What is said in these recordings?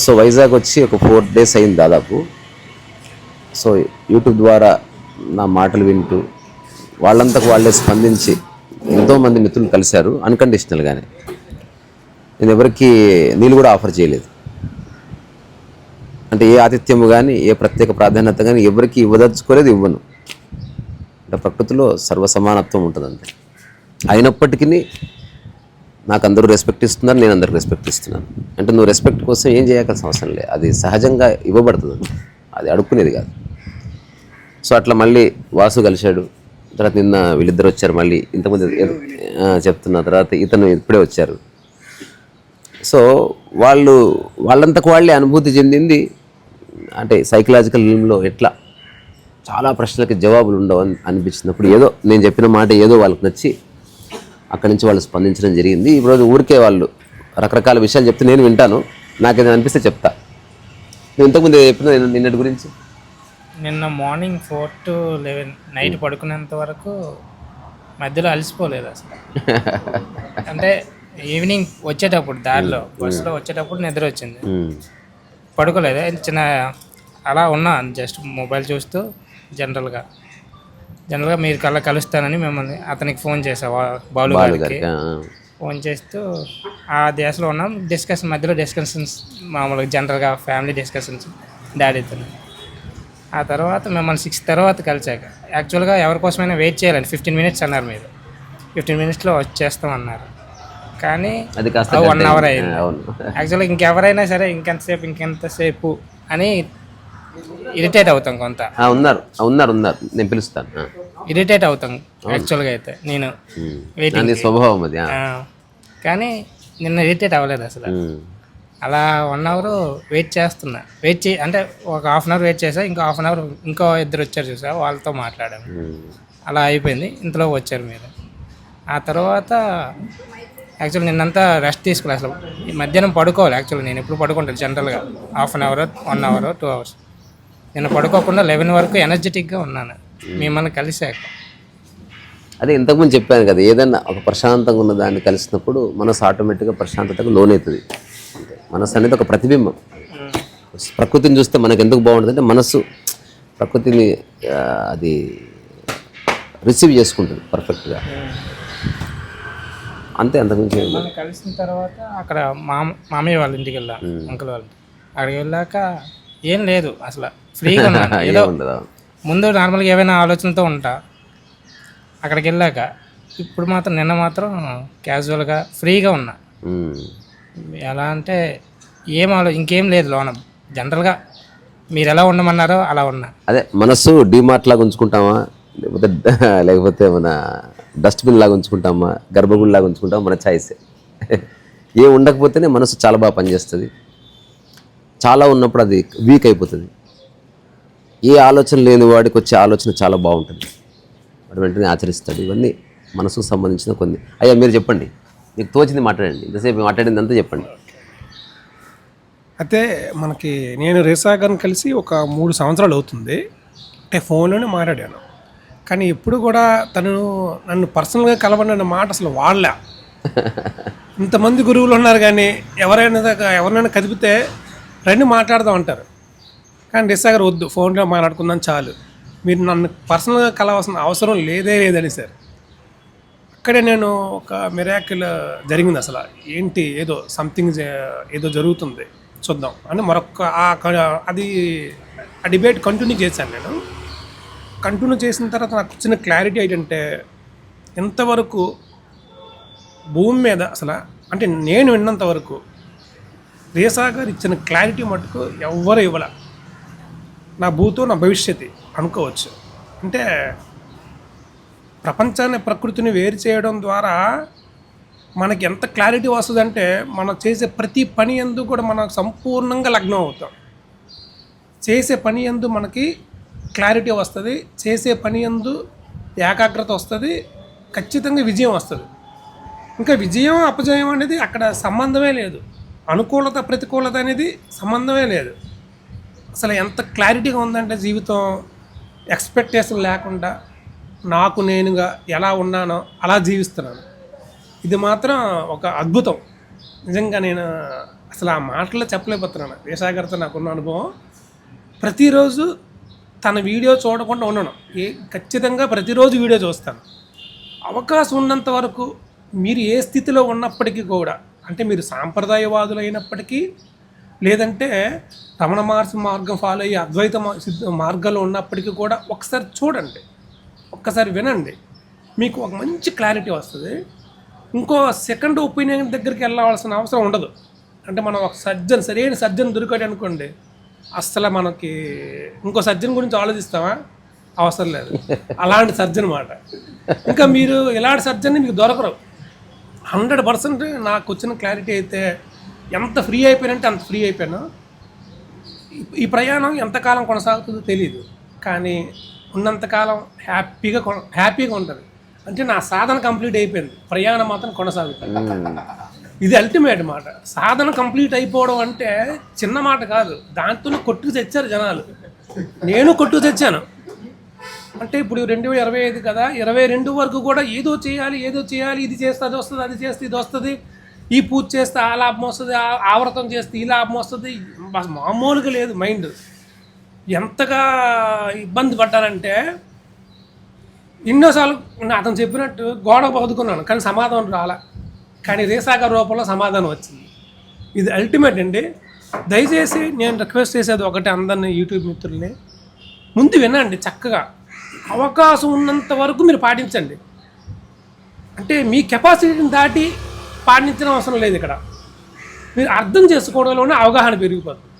So Vizag వచ్చి ఒక 4 days అయింది దాదాపు. సో యూట్యూబ్ ద్వారా నా మాటలు వింటూ వాళ్ళంతకు వాళ్ళే స్పందించి ఎంతోమంది మిత్రులు కలిశారు అన్కండిషనల్గానే. నేను ఎవరికి నీళ్ళు కూడా ఆఫర్ చేయలేదు. అంటే ఏ ఆతిథ్యము కానీ ఏ ప్రత్యేక ప్రాధాన్యత కానీ ఎవరికి ఇవ్వదలుచుకోలేదు, ఇవ్వను. అంటే ప్రకృతిలో సర్వసమానత్వం ఉంటుంది అంతే. అయినప్పటికీ నాకు అందరూ రెస్పెక్ట్ ఇస్తున్నారు, నేను అందరికి రెస్పెక్ట్ ఇస్తున్నాను. అంటే నువ్వు రెస్పెక్ట్ కోసం ఏం చేయాల్సిన అవసరం లేదు, అది సహజంగా ఇవ్వబడుతుంది, అది అడుక్కునేది కాదు. సో అట్లా మళ్ళీ వాసు కలిశాడు. తర్వాత నిన్న వీళ్ళిద్దరు వచ్చారు, మళ్ళీ ఇంతకుముందు చెప్తున్న తర్వాత ఇతను ఇప్పుడే వచ్చారు. సో వాళ్ళంతకు వాళ్ళే అనుభూతి చెందింది. అంటే సైకలాజికల్ ఫిల్మ్లో ఎట్లా చాలా ప్రశ్నలకి జవాబులు ఉండవు అనిపించినప్పుడు ఏదో నేను చెప్పిన మాట ఏదో వాళ్ళకి నచ్చి అక్కడి నుంచి వాళ్ళు స్పందించడం జరిగింది. ఈరోజు ఊరికే వాళ్ళు రకరకాల విషయాలు చెప్తే నేను వింటాను, నాకు ఏదైనా అనిపిస్తే చెప్తా. నేను ఇంతకుముందు చెప్పిన నిన్నటి గురించి, నిన్న మార్నింగ్ 4 to 11 నైట్ పడుకునేంత వరకు మధ్యలో అలసిపోలేదు అసలు. అంటే ఈవినింగ్ వచ్చేటప్పుడు దారిలో బస్సులో వచ్చేటప్పుడు నిద్ర వచ్చింది, పడుకోలేదు. చిన్న అలా ఉన్నా జస్ట్ మొబైల్ చూస్తూ జనరల్గా మీరు కలుస్తానని మిమ్మల్ని అతనికి ఫోన్ చేసా, బాలు గారికి ఫోన్ చేస్తూ ఆ దేశంలో ఉన్నాం. మధ్యలో డిస్కషన్స్ మామూలుగా జనరల్గా ఫ్యామిలీ డిస్కషన్స్ డాడీతో. ఆ తర్వాత మిమ్మల్ని 6 తర్వాత కలిసాక యాక్చువల్గా ఎవరికోసమైనా వెయిట్ చేయాలండి. 15 minutes అన్నారు, మీరు 15 minutesలో వచ్చేస్తామన్నారు. కానీ అది 1 hour అయింది. యాక్చువల్గా ఇంకెవరైనా సరే ఇంకెంతసేపు అని ఇరిటేట్ అవుతాం కొంత. ఉన్నారు నేను పిలుస్తాను, ఇరిటేట్ అవుతాం యాక్చువల్గా అయితే. నేను వెయిటింగ్ స్వభావం అది. కానీ నిన్న ఇరిటేట్ అవ్వలేదు అసలు. అలా 1 hour వెయిట్ చేస్తున్నా. అంటే ఒక 1/2 hour వెయిట్ చేసా, ఇంకో 1/2 hour ఇంకో ఇద్దరు వచ్చారు చూసా, వాళ్ళతో మాట్లాడాను. అలా అయిపోయింది. ఇంతలో వచ్చారు మీరు. ఆ తర్వాత యాక్చువల్లీ నిన్నంతా రెస్ట్ తీసుకోవాలి. అసలు ఈ మధ్యాహ్నం పడుకోవాలి. యాక్చువల్లీ నేను ఎప్పుడు పడుకుంటాను జనరల్గా 1/2 hour 1 hour 2 hours. నేను పడుకోకుండా 11 వరకు ఎనర్జెటిక్గా ఉన్నాను మిమ్మల్ని కలిసాక. అదే ఇంతకుముందు చెప్పాను కదా, ఏదన్నా ఒక ప్రశాంతంగా ఉన్న దాన్ని కలిసినప్పుడు మనసు ఆటోమేటిక్గా ప్రశాంతతకు లోనవుతుంది. మనసు అనేది ఒక ప్రతిబింబం. ప్రకృతిని చూస్తే మనకు ఎందుకు బాగుంటుంది అంటే మనసు ప్రకృతిని అది రిసీవ్ చేసుకుంటుంది పర్ఫెక్ట్గా, అంతే. అంతకుమించి కలిసిన తర్వాత అక్కడ మామయ్య వాళ్ళ ఇంటికి వెళ్ళా, అంకుల్ వాళ్ళ. అక్కడికి వెళ్ళాక ఏం లేదు అసలు, ఫ్రీగా ఉన్నాను. ఏదో ముందు నార్మల్గా ఏవైనా ఆలోచనతో ఉంటా, అక్కడికి వెళ్ళాక ఇప్పుడు మాత్రం నిన్న మాత్రం క్యాజువల్గా ఫ్రీగా ఉన్నా. ఎలా అంటే ఇంకేం లేదు లోన. జనరల్గా మీరు ఎలా ఉండమన్నారో అలా ఉన్నా. అదే మనసు డీమార్ట్ లాగా ఉంచుకుంటామా, లేకపోతే మన డస్ట్బిన్ లాగా ఉంచుకుంటామా, గర్భగుడి లాగా ఉంచుకుంటామా, మన ఛాయిసే. ఏం ఉండకపోతేనే మనసు చాలా బాగా పనిచేస్తుంది. చాలా ఉన్నప్పుడు అది వీక్ అయిపోతుంది. ఏ ఆలోచన లేని వాడికి వచ్చే ఆలోచన చాలా బాగుంటుంది, వాడు వెంటనే ఆచరిస్తాడు. ఇవన్నీ మనసుకు సంబంధించిన కొన్ని. అయ్యా మీరు చెప్పండి, మీకు తోచింది మాట్లాడండి, ఇంతసేపు మాట్లాడింది అంతా చెప్పండి. అయితే మనకి నేను రేసాగారిని కలిసి ఒక 3 సంవత్సరాలు అవుతుంది. అంటే ఫోన్లోనే మాట్లాడాను, కానీ ఎప్పుడు కూడా తను నన్ను పర్సనల్గా కలవనన్న మాట అసలు వాడలే. ఇంతమంది గురువులు ఉన్నారు, కానీ ఎవరినైనా కదిపితే రండి మాట్లాడదాం అంటారు. కానీ రేసాగారు వద్దు, ఫోన్లో మాట్లాడుకుందాం చాలు, మీరు నన్ను పర్సనల్గా కలవాల్సిన అవసరం లేదని సార్. అక్కడే నేను ఒక మిరాకిల్ జరిగింది. అసలు ఏంటి, ఏదో జరుగుతుంది చూద్దాం అని అది ఆ డిబేట్ కంటిన్యూ చేశాను. నేను కంటిన్యూ చేసిన తర్వాత నాకు వచ్చిన క్లారిటీ ఏంటంటే, ఎంతవరకు భూమి మీద అసలు అంటే నేను విన్నంత వరకు రేసాగారు ఇచ్చిన క్లారిటీ మటుకు ఎవ్వరు ఇవ్వలే. నా భూతో నా భవిష్యత్తు అనుకోవచ్చు. అంటే ప్రపంచాన్ని ప్రకృతిని వేరు చేయడం ద్వారా మనకి ఎంత క్లారిటీ వస్తుందంటే, మనం చేసే ప్రతి పని యందు కూడా మనం సంపూర్ణంగా లగ్నం అవుతాం. చేసే పని యందు మనకి క్లారిటీ వస్తుంది, చేసే పని యందు ఏకాగ్రత వస్తుంది, ఖచ్చితంగా విజయం వస్తుంది. ఇంకా విజయం అపజయం అనేది అక్కడ సంబంధమే లేదు, అనుకూలత ప్రతికూలత అనేది సంబంధమే లేదు. అసలు ఎంత క్లారిటీగా ఉందంటే జీవితం, ఎక్స్పెక్టేషన్ లేకుండా నాకు నేనుగా ఎలా ఉన్నానో అలా జీవిస్తున్నాను. ఇది మాత్రం ఒక అద్భుతం. నిజంగా నేను అసలు ఆ మాటల్లో చెప్పలేకపోతున్నాను. రేసాగర్తో నాకున్న అనుభవం, ప్రతిరోజు తన వీడియో చూడకుండా ఉండను. ఖచ్చితంగా ప్రతిరోజు వీడియో చూస్తాను. అవకాశం ఉన్నంత వరకు మీరు ఏ స్థితిలో ఉన్నప్పటికీ కూడా, అంటే మీరు సాంప్రదాయవాదులు అయినప్పటికీ, లేదంటే రమణ మహర్షి మార్గం ఫాలో అయ్యి అద్వైత మార్గంలో ఉన్నప్పటికీ కూడా ఒకసారి చూడండి, ఒక్కసారి వినండి, మీకు ఒక మంచి క్లారిటీ వస్తుంది. ఇంకో సెకండ్ ఒపీనియన్ దగ్గరికి వెళ్ళవలసిన అవసరం ఉండదు. అంటే మనం ఒక సరైన సర్జన్ దొరికాడు అనుకోండి, అస్సలు మనకి ఇంకో సర్జన్ గురించి ఆలోచిస్తామా? అవసరం లేదు. అలాంటి సర్జన్ మాట. ఇంకా మీరు ఇలాంటి సర్జన్ని మీకు దొరకరు. 100% నాకు వచ్చిన క్లారిటీ అయితే ఎంత ఫ్రీ అయిపోయానంటే అంత ఫ్రీ అయిపోయాను. ఈ ప్రయాణం ఎంతకాలం కొనసాగుతుందో తెలియదు, కానీ ఉన్నంతకాలం హ్యాపీగా ఉంటుంది. అంటే నా సాధన కంప్లీట్ అయిపోయింది, ప్రయాణం మాత్రం కొనసాగుతుంది. ఇది అల్టిమేట్ మాట. సాధన కంప్లీట్ అయిపోవడం అంటే చిన్న మాట కాదు. దాంతో కొట్టుకు తెచ్చారు జనాలు, నేను కొట్టుకు తెచ్చాను. అంటే ఇప్పుడు 2025 కదా, 22 వరకు కూడా ఏదో చేయాలి, ఇది చేస్తే అది వస్తుంది, అది చేస్తే ఇది వస్తుంది, ఈ పూజ చేస్తే ఆ లాభం వస్తుంది, ఆ వ్రతం చేస్తే ఈ లాభం వస్తుంది. మామూలుగా లేదు మైండ్. ఎంతగా ఇబ్బంది పడ్డానంటే ఎన్నోసార్లు అతను చెప్పినట్టు గోడ బతుకున్నాను, కానీ సమాధానం రాలే. కానీ రేసాగర్ రూపంలో సమాధానం వచ్చింది. ఇది అల్టిమేట్ అండి. దయచేసి నేను రిక్వెస్ట్ చేసేది ఒకటి, అందరినీ యూట్యూబ్ మిత్రుల్ని, ముందు వినండి చక్కగా. అవకాశం ఉన్నంత వరకు మీరు పాటించండి. అంటే మీ కెపాసిటీని దాటి పాటించడం అవసరం లేదు. ఇక్కడ మీరు అర్థం చేసుకోవడంలోనే అవగాహన పెరిగిపోతుంది.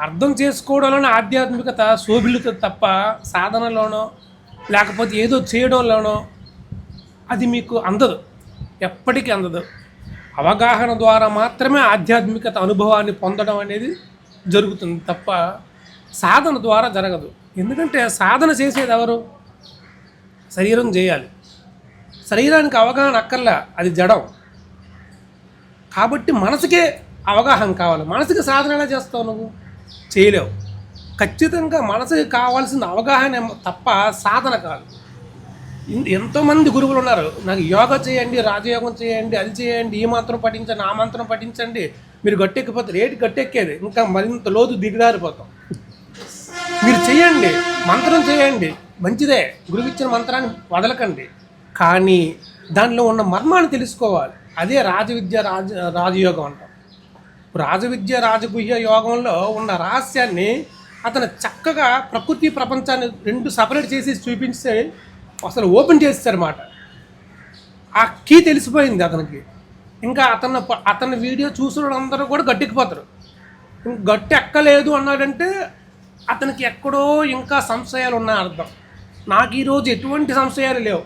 అర్థం చేసుకోవడంలోనే ఆధ్యాత్మికత శోభిల్లుతుంది తప్ప సాధనలోనో లేకపోతే ఏదో చేయడంలోనో అది మీకు అందదు, ఎప్పటికీ అందదు. అవగాహన ద్వారా మాత్రమే ఆధ్యాత్మికత అనుభవాన్ని పొందడం అనేది జరుగుతుంది తప్ప సాధన ద్వారా జరగదు. ఎందుకంటే సాధన చేసేది ఎవరు? శరీరం చేయాలి. శరీరానికి అవగాహన అక్కర్లే, అది జడం. కాబట్టి మనసుకే అవగాహన కావాలి. మనసుకి సాధన ఎలా చేస్తావు? నువ్వు చేయలేవు. ఖచ్చితంగా మనసుకి కావాల్సిన అవగాహన తప్ప సాధన కాదు. ఎంతోమంది గురువులు ఉన్నారు, నాకు యోగా చేయండి, రాజయోగం చేయండి, అది చేయండి, ఈ మంత్రం పఠించండి, ఆ మంత్రం పఠించండి, మీరు గట్టెక్కిపోతారు. ఏంటి గట్టెక్కేది? ఇంకా మరింత లోతు దిగజారిపోతాం. మీరు చేయండి, మంత్రం చేయండి, మంచిదే, గురువిచ్చిన మంత్రాన్ని వదలకండి, కానీ దానిలో ఉన్న మర్మాన్ని తెలుసుకోవాలి. అదే రాజవిద్య రాజయోగం అంటాం. రాజవిద్య రాజగుహ్య యోగంలో ఉన్న రహస్యాన్ని అతను చక్కగా ప్రకృతి ప్రపంచాన్ని రెండు సపరేట్ చేసి చూపించి అసలు ఓపెన్ చేస్తారన్నమాట. ఆ కీ తెలిసిపోయింది అతనికి. ఇంకా అతని వీడియో చూసిన అందరూ కూడా గట్టెక్కిపోతారు. గట్టి ఎక్కలేదు అన్నాడంటే అతనికి ఎక్కడో ఇంకా సంశయాలు ఉన్నాయి అర్థం. నాకు ఈరోజు ఎటువంటి సంశయాలు లేవు,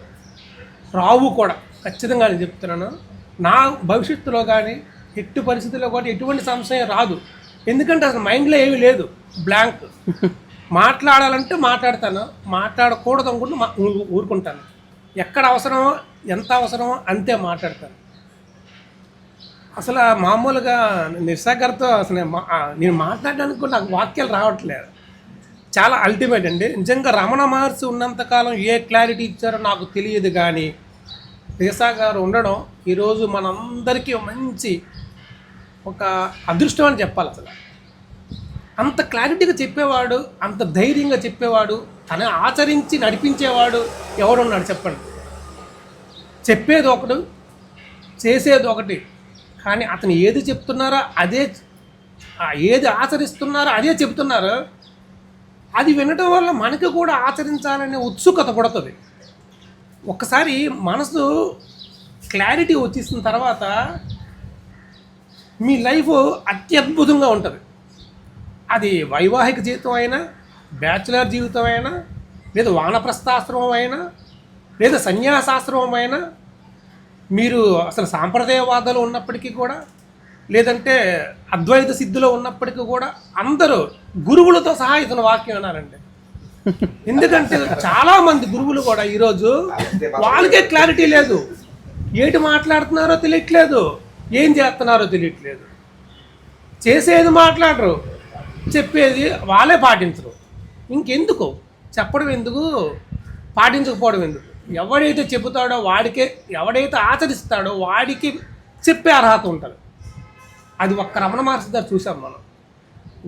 రావు కూడా. ఖచ్చితంగా నేను చెప్తున్నాను, నా భవిష్యత్తులో కానీ ఎట్టి పరిస్థితుల్లో కూడా ఎటువంటి సంశయం రాదు. ఎందుకంటే అసలు మైండ్లో ఏమీ లేదు, బ్లాంక్. మాట్లాడాలంటే మాట్లాడతాను, మాట్లాడకూడదు అనుకుంటే ఊరుకుంటాను. ఎక్కడ అవసరమో ఎంత అవసరమో అంతే మాట్లాడతాను. అసలు మామూలుగా నిస్సాగర్తో అసలు నేను మాట్లాడడానికి కూడా నాకు వాక్యాలు రావట్లేదు. చాలా అల్టిమేట్ అండి. నిజంగా రమణ మహర్షి ఉన్నంతకాలం ఏ క్లారిటీ ఇచ్చారో నాకు తెలియదు, కానీ రేసాగారు ఉండడం ఈరోజు మనందరికీ మంచి ఒక అదృష్టం అని చెప్పాలి. అసలు అంత క్లారిటీగా చెప్పేవాడు, అంత ధైర్యంగా చెప్పేవాడు, తన ఆచరించి నడిపించేవాడు ఎవడున్నాడు చెప్పండి? చెప్పేది ఒకడు, చేసేది ఒకటి. కానీ అతను ఏది చెప్తున్నారో అదే, ఏది ఆచరిస్తున్నారో అదే చెప్తున్నారు. అది వినడం వల్ల మనకి కూడా ఆచరించాలనే ఉత్సుకత పడుతుంది. ఒక్కసారి మనసు క్లారిటీ వచ్చేసిన తర్వాత మీ లైఫ్ అత్యద్భుతంగా ఉంటుంది. అది వైవాహిక జీవితం అయినా, బ్యాచులర్ జీవితం అయినా, లేదా వానప్రస్థాశ్రమం అయినా, లేదా సన్యాసాశ్రమం అయినా, మీరు అసలు సాంప్రదాయవాదాలు ఉన్నప్పటికీ కూడా, లేదంటే అద్వైత సిద్ధిలో ఉన్నప్పటికీ కూడా అందరూ గురువులతో సహా ఇతను వాక్యం అన్నారండి. ఎందుకంటే చాలామంది గురువులు కూడా ఈరోజు వాళ్ళకే క్లారిటీ లేదు, ఏటి మాట్లాడుతున్నారో తెలియట్లేదు, ఏం చేస్తున్నారో తెలియట్లేదు. చేసేది మాట్లాడరు, చెప్పేది వాళ్ళే పాటించరు. ఇంకెందుకు చెప్పడం, ఎందుకు పాటించకపోవడం ఎందుకు? ఎవడైతే చెబుతాడో వాడికే, ఎవడైతే ఆచరిస్తాడో వాడికి చెప్పే అర్హత ఉంటుంది. అది ఒక్క రమణ మహర్షి గారు చూసాం మనం.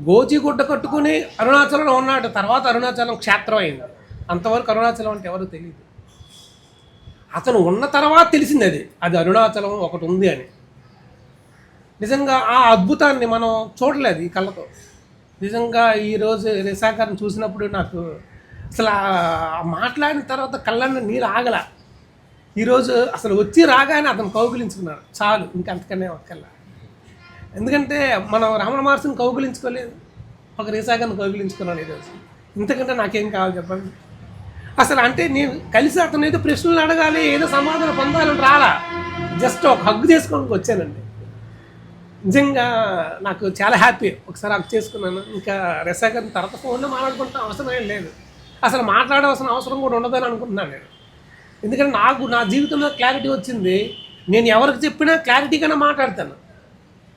గోచి గుడ్డ కట్టుకుని అరుణాచలంలో ఉన్నాడు, తర్వాత అరుణాచలం క్షేత్రం అయింది. అంతవరకు అరుణాచలం అంటే ఎవరు తెలియదు. అతను ఉన్న తర్వాత తెలిసింది అది అరుణాచలం ఒకటి ఉంది అని. నిజంగా ఆ అద్భుతాన్ని మనం చూడలేదు ఈ కళ్ళతో. నిజంగా ఈరోజు రిసాగారిని చూసినప్పుడు నాకు అసలు మాట్లాడిన తర్వాత కళ్ళని నీళ్ళు ఆగల. ఈరోజు అసలు వచ్చి రాగానే అతను కౌగిలించుకున్నాడు, చాలు, ఇంకంతకనే ఒక్కల్లా. ఎందుకంటే మనం రమణ మహర్షిని కౌగిలించుకోలేదు, ఒక రిసాగారిని కౌగిలించుకున్నాను ఈరోజు. ఇంతకంటే నాకేం కావాలి చెప్పండి. అసలు అంటే నేను కలిసి అతను ఏదో ప్రశ్నలు అడగాలి, ఏదో సమాధానం పొందాలని రాలా, జస్ట్ ఒక హగ్గు చేసుకోవడానికి వచ్చానండి. నిజంగా నాకు చాలా హ్యాపీ. ఒకసారి హగ్ చేసుకున్నాను. ఇంకా రిసాగారిని తర్వాత ఫోన్లో మాట్లాడుకుంటే అవసరం ఏం లేదు, అసలు మాట్లాడవలసిన అవసరం కూడా ఉండదని అనుకుంటున్నాను నేను. ఎందుకంటే నాకు నా జీవితంలో క్లారిటీ వచ్చింది. నేను ఎవరికి చెప్పినా క్లారిటీగానే మాట్లాడతాను,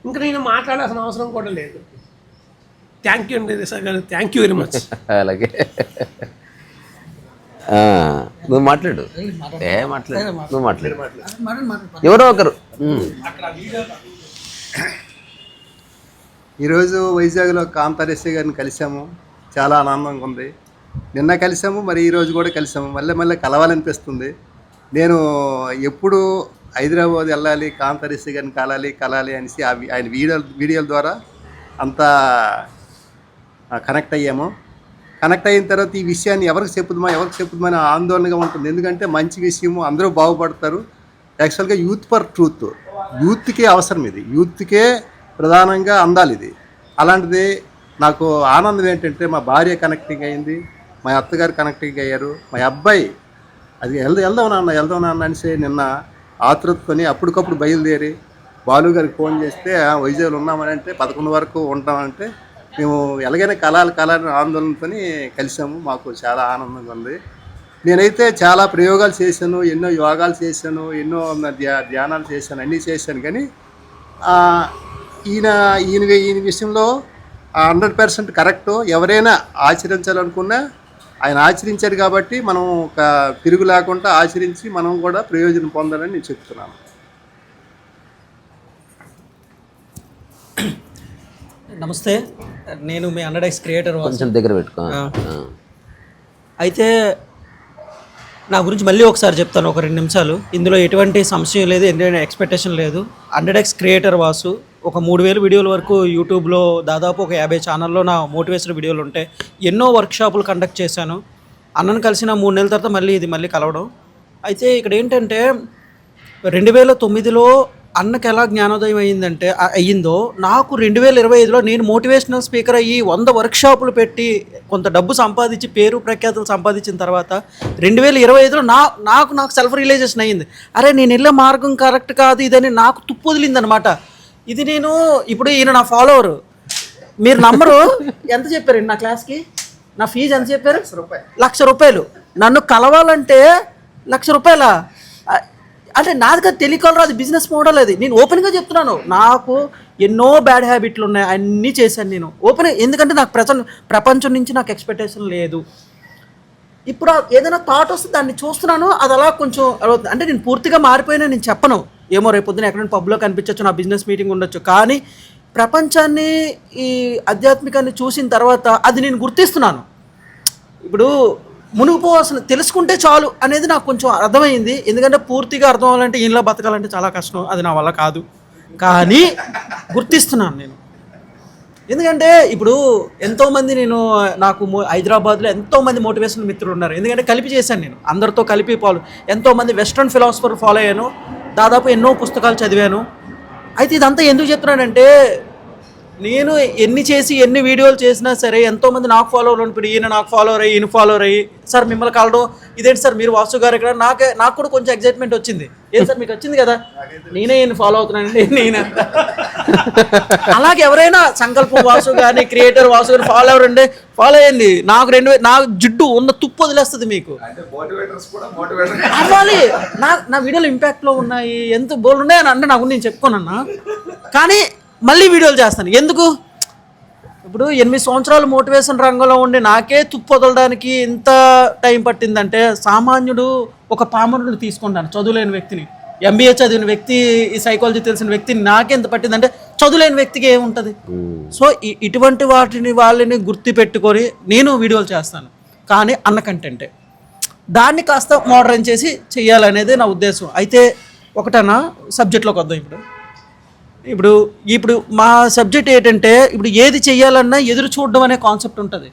ఇంకా నేను మాట్లాడాల్సిన అవసరం కూడా లేదు. థ్యాంక్ యూ అండి రిసాగారు, థ్యాంక్ యూ వెరీ మచ్. అలాగే నువ్వు మాట్లాడు, నువ్వు మాట్లాడు, ఎవరో ఒకరు. ఈరోజు వైజాగ్లో కాంతారేశ్వరి గారిని కలిసాము, చాలా ఆనందంగా ఉంది. నిన్న కలిసాము, మరి ఈరోజు కూడా కలిసాము, మళ్ళీ కలవాలనిపిస్తుంది. నేను ఎప్పుడు హైదరాబాద్ వెళ్ళాలి, కాంతారేశ్వరి గారిని కలాలి అనేసి ఆయన వీడియోల ద్వారా అంతా కనెక్ట్ అయ్యాము. కనెక్ట్ అయిన తర్వాత ఈ విషయాన్ని ఎవరికి చెప్పుదామా అని ఆందోళనగా ఉంటుంది. ఎందుకంటే మంచి విషయము, అందరూ బాగుపడతారు. యాక్చువల్గా యూత్ ఫర్ ట్రూత్, యూత్కే అవసరం, ఇది యూత్కే ప్రధానంగా అందాలి ఇది. అలాంటిది నాకు ఆనందం ఏంటంటే మా భార్య కనెక్టింగ్ అయింది, మా అత్తగారు కనెక్టింగ్ అయ్యారు, మా అబ్బాయి అది వెళ్దాం నాన్న అనేసి నిన్న ఆతృతని అప్పటికప్పుడు బయలుదేరి బాలు గారికి ఫోన్ చేస్తే వైజాగ్లో ఉన్నామని అంటే 11 వరకు ఉంటామంటే మేము ఎలాగైనా కలాలని ఆందోళనతో కలిసాము. మాకు చాలా ఆనందంగా ఉంది. నేనైతే చాలా ప్రయోగాలు చేశాను, ఎన్నో యోగాలు చేశాను, ఎన్నో ధ్యానాలు చేశాను, అన్నీ చేశాను. కానీ ఈయన విషయంలో 100% కరెక్టు. ఎవరైనా ఆచరించాలనుకున్నా ఆయన ఆచరించారు కాబట్టి మనం ఒక తిరుగు లేకుండా ఆచరించి మనం కూడా ప్రయోజనం పొందాలని నేను చెప్తున్నాను. నమస్తే, నేను మీ 100x క్రియేటర్. కొంచెం దగ్గర పెట్టుకో. అయితే నా గురించి మళ్ళీ ఒకసారి చెప్తాను, ఒక 2 నిమిషాలు. ఇందులో ఎటువంటి సంశయం లేదు, ఎటువంటి ఎక్స్పెక్టేషన్ లేదు. 100x creator Vasu. ఒక 3000 వీడియోల వరకు యూట్యూబ్లో, దాదాపు ఒక 50 ఛానల్లో నా మోటివేషన్ వీడియోలు ఉంటాయి. ఎన్నో వర్క్షాపులు కండక్ట్ చేశాను. అన్నను కలిసిన 3 నెలల తర్వాత మళ్ళీ కలవడం. అయితే ఇక్కడ ఏంటంటే 2009లో అన్నకి ఎలా జ్ఞానోదయం అయ్యిందో నాకు 2025లో నేను మోటివేషనల్ స్పీకర్ అయ్యి 100 వర్క్షాపులు పెట్టి కొంత డబ్బు సంపాదించి పేరు ప్రఖ్యాతులు సంపాదించిన తర్వాత 2025లో నాకు సెల్ఫ్ రియలైజేషన్ అయ్యింది. అరే నేను వెళ్ళే మార్గం కరెక్ట్ కాదు ఇదని నాకు తుప్పు వదిలిందనమాట. ఇది నేను ఇప్పుడు ఈయన నా ఫాలోవరు, మీరు నంబరు ఎంత చెప్పారు నా క్లాస్కి, నా ఫీజు ఎంత చెప్పారు? ₹1,00,000. నన్ను కలవాలంటే ₹1,00,000. అంటే నాది కదా టెలికాలర్, అది బిజినెస్ మోడల్. అది నేను ఓపెన్గా చెప్తున్నాను. నాకు ఎన్నో బ్యాడ్ హ్యాబిట్లు ఉన్నాయి, అన్నీ చేశాను నేను ఓపెన్. ఎందుకంటే నాకు ప్రపంచం నుంచి నాకు ఎక్స్పెక్టేషన్ లేదు. ఇప్పుడు ఏదైనా థాట్ వస్తే దాన్ని చూస్తున్నాను, అది అలా కొంచెం అంటే నేను పూర్తిగా మారిపోయినా నేను చెప్పను. ఏమో రేపు పొద్దున ఎక్కడైనా పబ్లో కనిపించవచ్చు, నా బిజినెస్ మీటింగ్ ఉండొచ్చు. కానీ ప్రపంచాన్ని, ఈ ఆధ్యాత్మికాన్ని చూసిన తర్వాత అది నేను గుర్తిస్తున్నాను. ఇప్పుడు మునిగిపోవాల్సిన తెలుసుకుంటే చాలు అనేది నాకు కొంచెం అర్థమైంది. ఎందుకంటే పూర్తిగా అర్థం అవ్వాలంటే ఇంట్లో బతకాలంటే చాలా కష్టం, అది నా వల్ల కాదు. కానీ గుర్తిస్తున్నాను నేను. ఎందుకంటే ఇప్పుడు ఎంతోమంది నాకు హైదరాబాద్లో ఎంతోమంది మోటివేషన్ మిత్రులు ఉన్నారు. ఎందుకంటే కలిపి చేశాను నేను, అందరితో కలిపి ఎంతోమంది వెస్ట్రన్ ఫిలాసఫర్ ఫాలో అయ్యాను, దాదాపు ఎన్నో పుస్తకాలు చదివాను. అయితే ఇదంతా ఎందుకు చెప్తున్నానంటే నేను ఎన్ని వీడియోలు చేసినా సరే ఎంతోమంది నాకు ఫాలోవర్ ఉంటుంది. ఈయన నాకు ఫాలోవర్ అయ్యి, ఈయన ఫాలోవర్ అయ్యి, సార్ మిమ్మల్ని కలవడం ఇదేంటి సార్ మీరు వాసు గారు ఇక్కడ, నాకు కూడా కొంచెం ఎగ్జైట్మెంట్ వచ్చింది. ఏం సార్ మీకు వచ్చింది కదా, నేనే ఈయన ఫాలో అవుతున్నానండి. నేను అలాగే ఎవరైనా సంకల్పం వాసు కానీ క్రియేటర్ వాసు గారు ఫాలో అయ్యండి. నాకు జిడ్డు ఉన్న తుప్పు వదిలేస్తుంది మీకు అవ్వాలి. నా వీడియోలు ఇంపాక్ట్లో ఉన్నాయి, ఎంత బోల్డ్ ఉన్నాయి అని అంటే నాకు నేను చెప్పుకోనన్నా. కానీ మళ్ళీ వీడియోలు చేస్తాను. ఎందుకు? ఇప్పుడు 8 సంవత్సరాలు మోటివేషన్ రంగంలో ఉండి నాకే తుప్పు వదలడానికి ఇంత టైం పట్టిందంటే సామాన్యుడు ఒక పామరుడిని తీసుకుంటాను, చదువులేని వ్యక్తిని, MBA చదివిన వ్యక్తి, ఈ సైకాలజీ తెలిసిన వ్యక్తిని నాకే ఎంత పట్టిందంటే చదువులేని వ్యక్తికి ఏముంటుంది? సో ఇటువంటి వాళ్ళని గుర్తు పెట్టుకొని నేను వీడియోలు చేస్తాను, కానీ అన్న కంటెంటే దాన్ని కాస్త మోడరేట్ చేసి చెయ్యాలనేది నా ఉద్దేశం. అయితే ఒకటన్నా సబ్జెక్ట్లోకి వద్దాం. ఇప్పుడు ఇప్పుడు మా సబ్జెక్ట్ ఏంటంటే, ఇప్పుడు ఏది చెయ్యాలన్నా ఎదురు చూడడం అనే కాన్సెప్ట్ ఉంటుంది.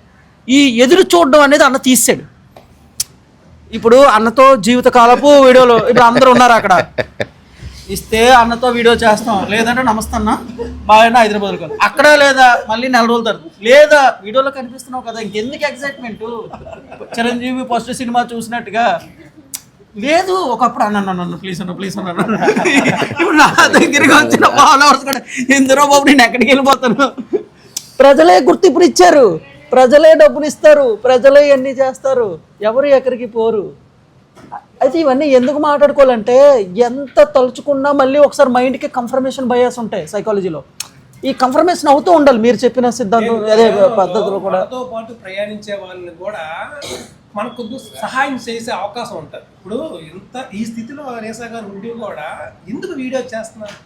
ఈ ఎదురు చూడడం అనేది అన్న తీసాడు. ఇప్పుడు అన్నతో జీవితకాలపు వీడియోలు ఇప్పుడు అందరూ ఉన్నారు అక్కడ, ఇస్తే అన్నతో వీడియో చేస్తాం, లేదంటే నమస్తే అన్న బాగా హైదరాబాద్ కాదు అక్కడ, లేదా మళ్ళీ 4 రోజుల తర్వాత, లేదా వీడియోలో కనిపిస్తున్నావు కదా ఇంకెందుకు ఎక్సైట్మెంట్, చిరంజీవి ఫస్ట్ సినిమా చూసినట్టుగా లేదు. ఒకప్పుడు అన్న ప్లీజ్ అన్న ఇప్పుడు నా దగ్గరికి వచ్చిన ఫాలోవర్స్ కూడా ఎందురో బాబు నేను ఎక్కడికి వెళ్ళిపోతాను. ప్రజలే గుర్తింపు ఇచ్చారు, ప్రజలే డబ్బులు ఇస్తారు, ప్రజలే ఇవన్నీ చేస్తారు, ఎవరు ఎక్కడికి పోరు. అయితే ఇవన్నీ ఎందుకు మాట్లాడుకోవాలంటే, ఎంత తలుచుకున్నా మళ్ళీ ఒకసారి మైండ్కి కన్ఫర్మేషన్ బయాస్ ఉంటాయి సైకాలజీలో. ఈ కన్ఫర్మేషన్ అవుతూ ఉండాలి మీరు చెప్పిన సిద్ధాంతం అదే పద్ధతిలో కూడా. మనతో పాటు ప్రయాణించే వాళ్ళని కూడా మనకు కొద్దిగా సహాయం చేసే అవకాశం ఉంటుంది. ఇప్పుడు ఇంత ఈ స్థితిలో రేసా గారు ఉండి కూడా ఎందుకు వీడియో చేస్తున్నారు?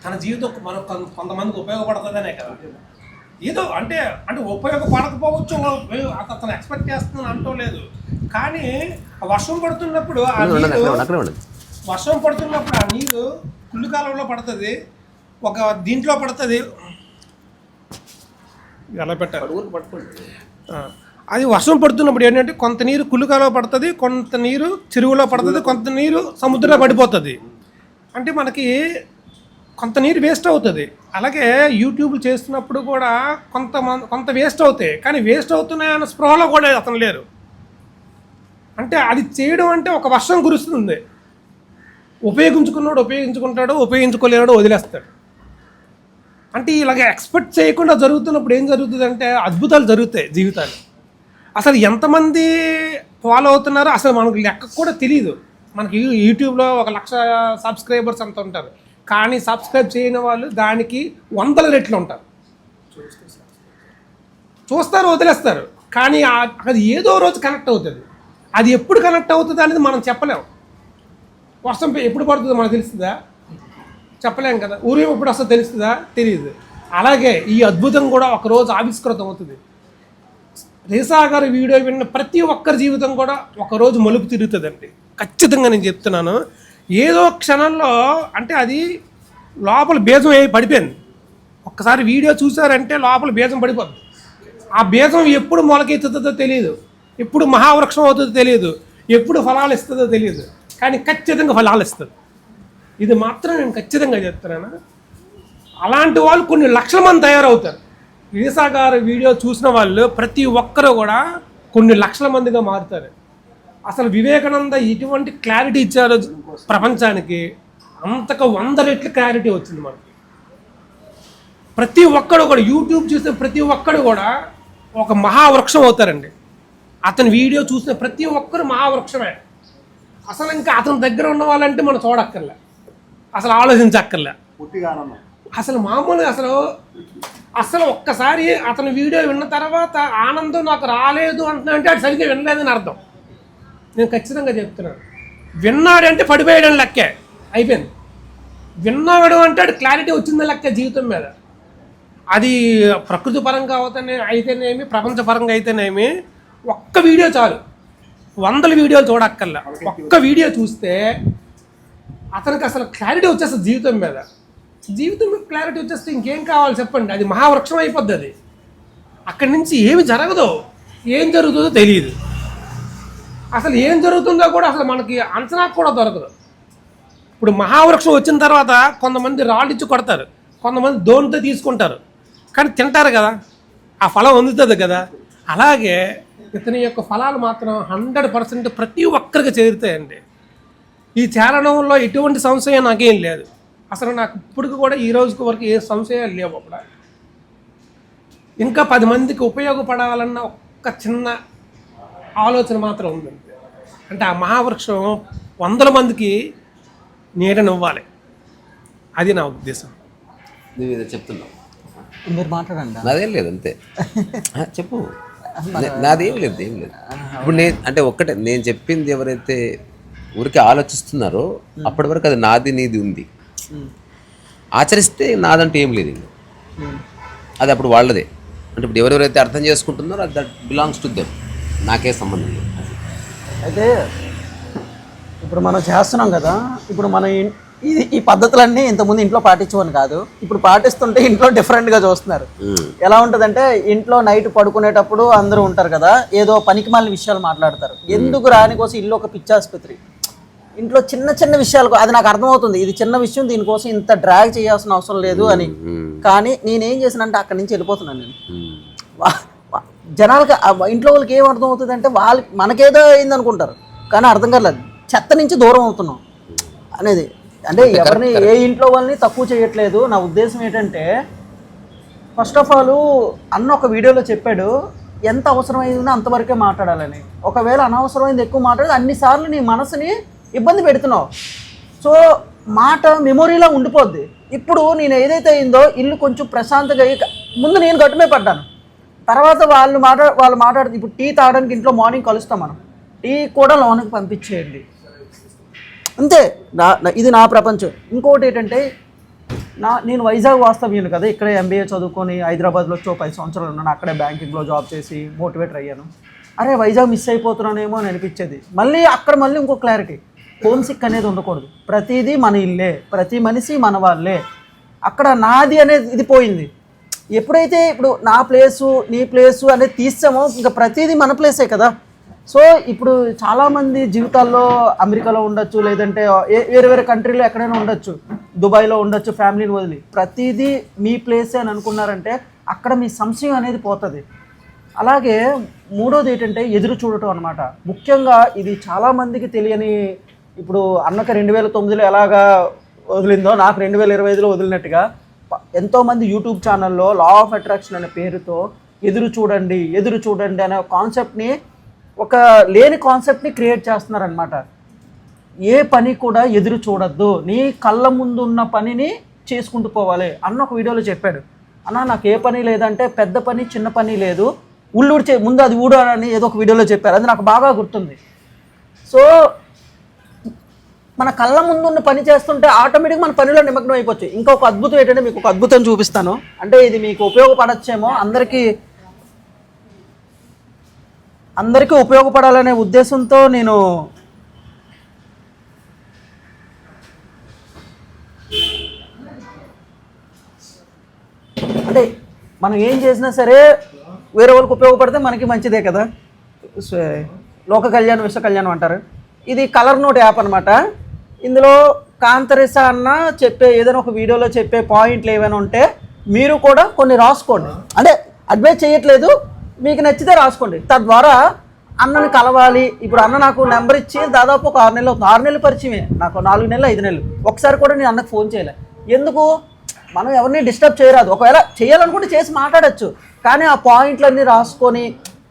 తన జీవితం మనకు కొంతమందికి ఉపయోగపడుతుందనే కదా. ఏదో అంటే ఉపయోగపడకపోవచ్చు, అతను ఎక్స్పెక్ట్ చేస్తున్నాను అంటూ లేదు. కానీ వర్షం పడుతున్నప్పుడు ఆ నీరు కుళ్ళు కాలంలో పడుతుంది, ఒక దీంట్లో పడుతుంది, ఎలా పెట్టారు, అది వర్షం పడుతున్నప్పుడు ఏంటంటే కొంత నీరు కుళ్ళుకాలో పడుతుంది, కొంత నీరు చెరువులో పడుతుంది, కొంత నీరు సముద్రంలో పడిపోతుంది. అంటే మనకి కొంత నీరు వేస్ట్ అవుతుంది. అలాగే యూట్యూబ్ చేస్తున్నప్పుడు కూడా కొంత వేస్ట్ అవుతాయి, కానీ వేస్ట్ అవుతున్నాయన్న స్పృహలో కూడా అతను లేరు. అంటే అది చేయడం అంటే ఒక వర్షం కురుస్తుంది, ఉపయోగించుకున్నాడు ఉపయోగించుకుంటాడు, ఉపయోగించుకోలేనాడు వదిలేస్తాడు. అంటే ఇలాగ ఎక్స్పెక్ట్ చేయకుండా జరుగుతున్నప్పుడు ఏం జరుగుతుంది అంటే అద్భుతాలు జరుగుతాయి జీవితాలు. అసలు ఎంతమంది ఫాలో అవుతున్నారో అసలు మనకు లెక్క కూడా తెలియదు. మనకి యూట్యూబ్లో 1,00,000 సబ్స్క్రైబర్స్ అంత ఉంటారు, కానీ సబ్స్క్రైబ్ చేయని వాళ్ళు దానికి 100 రెట్లు ఉంటారు. చూస్తారు వదిలేస్తారు, కానీ అది ఏదో రోజు కనెక్ట్ అవుతుంది. అది ఎప్పుడు కనెక్ట్ అవుతుంది అనేది మనం చెప్పలేము. వర్షం ఎప్పుడు పడుతుందో మనకు తెలుస్తుందా? చెప్పలేం కదా. ఊరు ఎప్పుడు వస్తుందో తెలుస్తుందా? తెలియదు. అలాగే ఈ అద్భుతం కూడా ఒకరోజు ఆవిష్కృతం అవుతుంది. రేసా గారి వీడియో విన్న ప్రతి ఒక్కరి జీవితం కూడా ఒకరోజు మలుపు తిరుగుతుందండి, ఖచ్చితంగా నేను చెప్తున్నాను. ఏదో క్షణంలో అంటే అది లోపల బీజం పడిపోయింది. ఒక్కసారి వీడియో చూసారంటే లోపల బీజం పడిపోద్ది. ఆ బీజం ఎప్పుడు మొలకెత్తుతుందో తెలియదు, ఎప్పుడు మహావృక్షం అవుతుందో తెలియదు, ఎప్పుడు ఫలాలు ఇస్తుందో తెలియదు, కానీ ఖచ్చితంగా ఫలాలు ఇస్తుంది. ఇది మాత్రం నేను ఖచ్చితంగా చెప్తున్నాను. అలాంటి వాళ్ళు కొన్ని లక్షల మంది తయారవుతారు. రేసా గారి వీడియో చూసిన వాళ్ళు ప్రతి ఒక్కరు కూడా కొన్ని లక్షల మందిగా మారుతారు. అసలు వివేకానంద ఎటువంటి క్లారిటీ ఇచ్చారో ప్రపంచానికి, అంతకు 100 రెట్లు క్లారిటీ వచ్చింది మనకి. ప్రతి ఒక్కడు కూడా యూట్యూబ్ చూసిన ప్రతి ఒక్కడు కూడా ఒక మహావృక్షం అవుతారండి. అతని వీడియో చూసిన ప్రతి ఒక్కరు మహావృక్షమే. అసలు ఇంకా అతని దగ్గర ఉన్న వాళ్ళంటే మనం చూడక్కర్లే, అసలు ఆలోచించక్కర్లే. అసలు మామూలుగా అసలు ఒక్కసారి అతని వీడియో విన్న తర్వాత ఆనందం నాకు రాలేదు అంటే అది సరిగ్గా వినలేదని అర్థం. నేను ఖచ్చితంగా చెప్తున్నాను. విన్నాడంటే పడిపోయాడని లెక్కే, అయిపోయింది. విన్నాడు అంటే అది క్లారిటీ వచ్చిందని లెక్క జీవితం మీద. అది ప్రకృతి పరంగా అయితేనేమి, ప్రపంచ పరంగా అయితేనేమి, ఒక్క వీడియో చాలు, 100 వీడియోలు చూడక్కర్లా. ఒక్క వీడియో చూస్తే అతనికి అసలు క్లారిటీ వచ్చేస్తుంది జీవితం మీద. జీవితం మీద క్లారిటీ వచ్చేస్తే ఇంకేం కావాలి చెప్పండి, అది మహావృక్షం అయిపోద్ది. అది అక్కడి నుంచి ఏమి జరగదో, ఏం జరుగుతుందో తెలియదు. అసలు ఏం జరుగుతుందో కూడా అసలు మనకి అంచనా కూడా దొరకదు. ఇప్పుడు మహావృక్షం వచ్చిన తర్వాత కొంతమంది రాళ్ళు ఇచ్చి కొడతారు, కొంతమంది దోణితో తీసుకుంటారు, కానీ తింటారు కదా, ఆ ఫలం అందుతుంది కదా. అలాగే ఇతని యొక్క ఫలాలు మాత్రం 100% ప్రతి ఒక్కరికి చేరుతాయండి. ఈ చారణంలో ఎటువంటి సంశయం నాకేం లేదు. అసలు నాకు ఇప్పటికి కూడా ఈ రోజుకి వరకు ఏ సంశయాలు లేవు. అప్పుడు ఇంకా 10 మందికి ఉపయోగపడాలన్న ఒక్క చిన్న ఆలోచన మాత్రం ఉందండి. అంటే ఆ మహావృక్షం 100 మందికి నీడనివ్వాలి, అది నా ఉద్దేశం. నువ్వు ఏదో చెప్తున్నావు, మీరు మాట్లాడండి. నాదేం లేదు, అంతే. చెప్పు. నాదేం లేదు, ఏం లేదు. ఇప్పుడు అంటే ఒక్కటే నేను చెప్పింది, ఎవరైతే ఊరికి ఆలోచిస్తున్నారో అప్పటి వరకు అది నాది నీది ఉంది. ఆచరిస్తే నాదంటూ ఏం లేదు ఇంకా. అది అప్పుడు వాళ్ళదే. అంటే ఇప్పుడు ఎవరెవరైతే అర్థం చేసుకుంటున్నారో అది దట్ బిలాంగ్స్ టు దెమ్, నాకే సంబంధం లేదు. అయితే ఇప్పుడు మనం చేస్తున్నాం కదా, ఇప్పుడు మన ఈ పద్ధతులన్నీ ఇంతకుముందు ఇంట్లో పాటించమని కాదు, ఇప్పుడు పాటిస్తుంటే ఇంట్లో డిఫరెంట్గా చూస్తున్నారు. ఎలా ఉంటుందంటే ఇంట్లో నైట్ పడుకునేటప్పుడు అందరూ ఉంటారు కదా, ఏదో పనికిమాలిన విషయాలు మాట్లాడతారు. ఎందుకు రాని కోసం ఇల్లు ఒక పిచ్చాసుపత్రి. ఇంట్లో చిన్న చిన్న విషయాలు, అది నాకు అర్థమవుతుంది, ఇది చిన్న విషయం, దీనికోసం ఇంత డ్రాగ్ చేయాల్సిన అవసరం లేదు అని. కానీ నేనేం చేసినంటే అక్కడి నుంచి వెళ్ళిపోతున్నాను నేను. జనాలకి ఇంట్లో వాళ్ళకి ఏం అర్థం అవుతుంది అంటే వాళ్ళు మనకేదో అయింది అనుకుంటారు, కానీ అర్థం కాలేదు, చెత్త నుంచి దూరం అవుతున్నాం అనేది. అంటే ఎవరిని ఏ ఇంట్లో వాళ్ళని తక్కువ చేయట్లేదు. నా ఉద్దేశం ఏంటంటే, ఫస్ట్ ఆఫ్ ఆల్ అన్న ఒక వీడియోలో చెప్పాడు ఎంత అవసరమైందో అంతవరకే మాట్లాడాలని. ఒకవేళ అనవసరమైంది ఎక్కువ మాట్లాడితే అన్నిసార్లు నీ మనసుని ఇబ్బంది పెడుతున్నావు. సో మాట మెమొరీలా ఉండిపోద్ది. ఇప్పుడు నేను ఏదైతే అయిందో ఇల్లు కొంచెం ప్రశాంతంగా, ముందు నేను గట్టుమే పడ్డాను, తర్వాత వాళ్ళు మాట్లాడుతుంది. ఇప్పుడు టీ తాగడానికి ఇంట్లో మార్నింగ్ కలుస్తాం మనం, టీ కూడా లోనికి పంపించేయండి అంతే. ఇది నా ప్రపంచం. ఇంకోటి ఏంటంటే, నేను వైజాగ్ వాస్తవ్యుని కదా, ఇక్కడే MBA చదువుకొని హైదరాబాద్లో వచ్చి 10 సంవత్సరాలు ఉన్నాను. అక్కడే బ్యాంకింగ్లో జాబ్ చేసి మోటివేటర్ అయ్యాను. అరే వైజాగ్ మిస్ అయిపోతున్నానేమో అని అనిపించేది. మళ్ళీ ఇంకో క్లారిటీ, హోమ్ సిక్ అనేది ఉండకూడదు. ప్రతిదీ మన ఇల్లే, ప్రతి మనిషి మన వాళ్ళే. అక్కడ నాది అనేది ఇది పోయింది. ఎప్పుడైతే ఇప్పుడు నా ప్లేసు నీ ప్లేసు అనేది తీసామో ఇంకా ప్రతిదీ మన ప్లేసే కదా. సో ఇప్పుడు చాలామంది జీవితాల్లో అమెరికాలో ఉండొచ్చు, లేదంటే వేరే వేరే కంట్రీలో ఎక్కడైనా ఉండొచ్చు, దుబాయ్లో ఉండొచ్చు, ఫ్యామిలీని వదిలి. ప్రతిదీ మీ ప్లేసే అని అనుకున్నారంటే అక్కడ మీ సంశయం అనేది పోతుంది. అలాగే మూడోది ఏంటంటే ఎదురు చూడటం అనమాట. ముఖ్యంగా ఇది చాలామందికి తెలియని, ఇప్పుడు అన్నకి 2009లో ఎలాగా వదిలిందో నాకు 2025లో వదిలినట్టుగా ఎంతోమంది యూట్యూబ్ ఛానల్లో లా ఆఫ్ అట్రాక్షన్ అనే పేరుతో ఎదురు చూడండి అనే కాన్సెప్ట్ని, ఒక లేని కాన్సెప్ట్ని క్రియేట్ చేస్తున్నారనమాట. ఏ పని కూడా ఎదురు చూడొద్దు, నీ కళ్ళ ముందు ఉన్న పనిని చేసుకుంటూ పోవాలి. అన్న ఒక వీడియోలో చెప్పాడు, అన్న నాకు ఏ పని లేదంటే పెద్ద పని చిన్న పని లేదు, ఉళ్ళూడిచే ముందు అది ఊడు అని ఏదో ఒక వీడియోలో చెప్పారు. అది నాకు బాగా గుర్తుంది. సో మన కళ్ళ ముందు ఉన్న పని చేస్తుంటే ఆటోమేటిక్గా మన పనిలో నిమగ్నం అయిపోవచ్చు. ఇంకొక అద్భుతం ఏంటంటే, మీకు ఒక అద్భుతం చూపిస్తాను, అంటే ఇది మీకు ఉపయోగపడచ్చేమో, అందరికీ ఉపయోగపడాలనే ఉద్దేశంతో నేను అంటే మనం ఏం చేసినా సరే వేరే వాళ్ళకి ఉపయోగపడితే మనకి మంచిదే కదా. లోక కళ్యాణం విశ్వ కళ్యాణం అంటారు. ఇది కలర్ నోట్ యాప్ అనమాట. ఇందులో కాంతరిస అన్న చెప్పే ఏదైనా ఒక వీడియోలో చెప్పే పాయింట్లు ఏమైనా ఉంటే మీరు కూడా కొన్ని రాసుకోండి. అంటే అడ్వైజ్ చేయట్లేదు, మీకు నచ్చితే రాసుకోండి. తద్వారా అన్నని కలవాలి. ఇప్పుడు అన్న నాకు నెంబర్ ఇచ్చి దాదాపు ఒక 6 నెలలు అవుతుంది. 6 నెలలు పరిచయమే, నాకు 4 నెలలు 5 నెలలు. ఒకసారి కూడా నేను అన్నకు ఫోన్ చేయలే. ఎందుకు? మనం ఎవరిని డిస్టర్బ్ చేయరాదు. ఒకవేళ చేయాలనుకుంటే చేసి మాట్లాడచ్చు, కానీ ఆ పాయింట్లన్నీ రాసుకొని,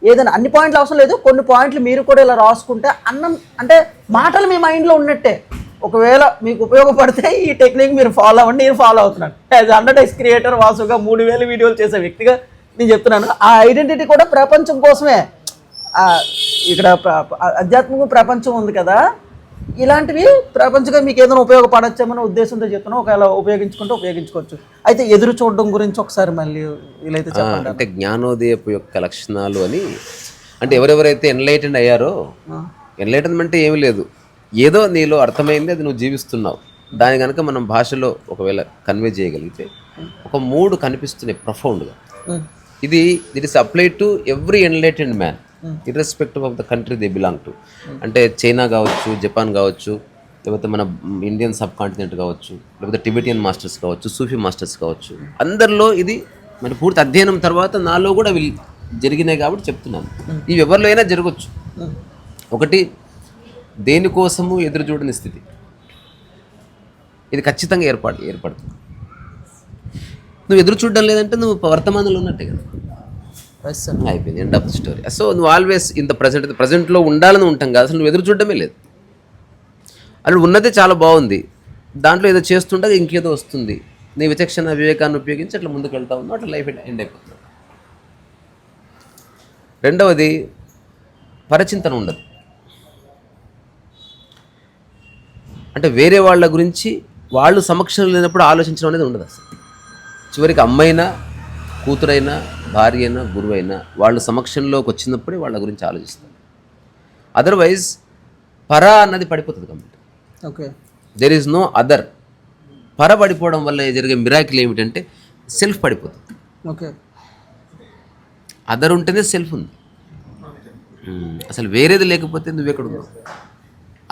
ఏదైనా అన్ని పాయింట్లు అవసరం లేదు, కొన్ని పాయింట్లు మీరు కూడా ఇలా రాసుకుంటే అన్నం అంటే మాటలు మీ మైండ్లో ఉన్నట్టే. ఒకవేళ మీకు ఉపయోగపడితే ఈ టెక్నిక్ మీరు ఫాలో అవ్వండి. నేను ఫాలో అవుతున్నాను. యాజ్ 100x క్రియేటర్ వాసుగా 3000 వీడియోలు చేసే వ్యక్తిగా నేను చెప్తున్నాను. ఆ ఐడెంటిటీ కూడా ప్రపంచం కోసమే. ఇక్కడ ఆధ్యాత్మిక ప్రపంచం ఉంది కదా, ఇలాంటివి ప్రపంచంగా మీకు ఏదైనా ఉపయోగపడచ్చేమన్న ఉద్దేశంతో చెప్తున్నాను. ఒకవేళ ఉపయోగించుకోవచ్చు. అయితే ఎదురు చూడడం గురించి ఒకసారి మళ్ళీ వీలైతే చెప్పండి. అంటే జ్ఞానోదయపు యొక్క లక్షణాలు అని, అంటే ఎవరెవరైతే ఎన్లైటెండ్ అయ్యారో, ఎన్లైటన్మెంట్ ఏమీ లేదు, ఏదో నీలో అర్థమైంది, అది నువ్వు జీవిస్తున్నావు. దాని కనుక మనం భాషలో ఒకవేళ కన్వే చేయగలిగితే ఒక 3 కనిపిస్తున్నాయి ప్రొఫౌండ్గా. It is apply to every enlightened man irrespective of the country they belong to. అంటే చైనా కావచ్చు, జపాన్ కావచ్చు, లేకపోతే మన ఇండియన్ సబ్ కాంటినెంట్ కావచ్చు, లేకపోతే టిబెటియన్ మాస్టర్స్ కావచ్చు, సూఫీ మాస్టర్స్ కావచ్చు, అందరిలో ఇది మన పూర్తి అధ్యయనం తర్వాత నాలో కూడా అవి జరిగినాయి కాబట్టి చెప్తున్నాను. ఇవి ఎవరిలో అయినా జరగచ్చు. ఒకటి, దేనికోసము ఎదురు చూడని స్థితి, ఇది ఖచ్చితంగా ఏర్పడుతుంది. నువ్వు ఎదురు చూడడం లేదంటే నువ్వు వర్తమానంలో ఉన్నట్టే కదా, అయిపోయింది, end of the story. So నువ్వు ఆల్వేస్ ఇంత ప్రజెంట్లో ఉండాలని ఉంటాం కదా, అసలు నువ్వు ఎదురు చూడడమే లేదు. అలా ఉన్నదే చాలా బాగుంది, దాంట్లో ఏదో చేస్తుండగా ఇంకేదో వస్తుంది, నీ విచక్షణ వివేకాన్ని ఉపయోగించి అట్లా ముందుకు వెళ్తా ఉన్నావు, అట్లా లైఫ్ ఎండ్ అయిపోతుంది. రెండవది, పరచింతన ఉండదు. అంటే వేరే వాళ్ళ గురించి వాళ్ళు సమక్షంలో లేనప్పుడు ఆలోచించడం అనేది ఉండదు అసలు. చివరికి అమ్మైనా కూతురైనా భార్య అయినా గురువు అయినా వాళ్ళు సమక్షంలోకి వచ్చినప్పుడే వాళ్ళ గురించి ఆలోచిస్తారు. అదర్వైజ్ పరా అన్నది పడిపోతుంది complete. Okay. There is no other. పర పడిపోవడం వల్ల జరిగే మిరాకిల్ ఏమిటంటే సెల్ఫ్ పడిపోతుంది. ఓకే. అదర్ ఉంటేనే సెల్ఫ్ ఉంది. అసలు వేరేది లేకపోతే నువ్వెక్కడ ఉన్నావు?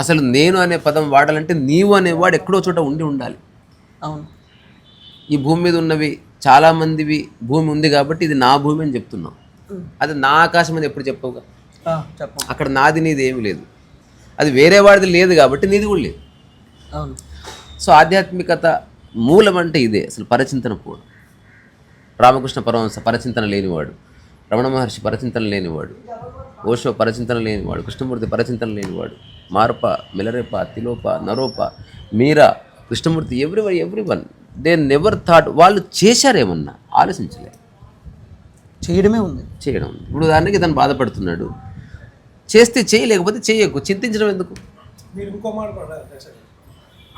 అసలు నేను అనే పదం వాడాలంటే నీవు అనేవాడు ఎక్కడో చోట ఉండాలి. అవును. ఈ భూమి మీద ఉన్నవి చాలామందివి భూమి ఉంది కాబట్టి ఇది నా భూమి అని చెప్తున్నావు. అది నా ఆకాశం అని ఎప్పుడు చెప్పవుగా. అక్కడ నాది నీది ఏమి లేదు. అది వేరే వాడిది లేదు కాబట్టి నీది కూడా లేదు. అవును. సో ఆధ్యాత్మికత మూలం అంటే ఇదే అసలు పరచింతన పోవడం. రామకృష్ణ పరమహంస పరచింతన లేనివాడు, రమణ మహర్షి పరచింతన లేనివాడు, ఓషో పరచింతన లేనివాడు, కృష్ణమూర్తి పరచింతన లేనివాడు, Marpa, Milarepa, Tilopa, Naropa, Meera, Krishnamurti, everyone they never thought. వాళ్ళు చేశారేమన్నా ఆలోచించలే, చేయడమే ఉంది. చేయడం. ఇప్పుడు దానికి తను బాధపడుతున్నాడు. చేస్తే చేయలేకపోతే చేయకు, చింతించడం ఎందుకు? మీరు ఇంకో మాట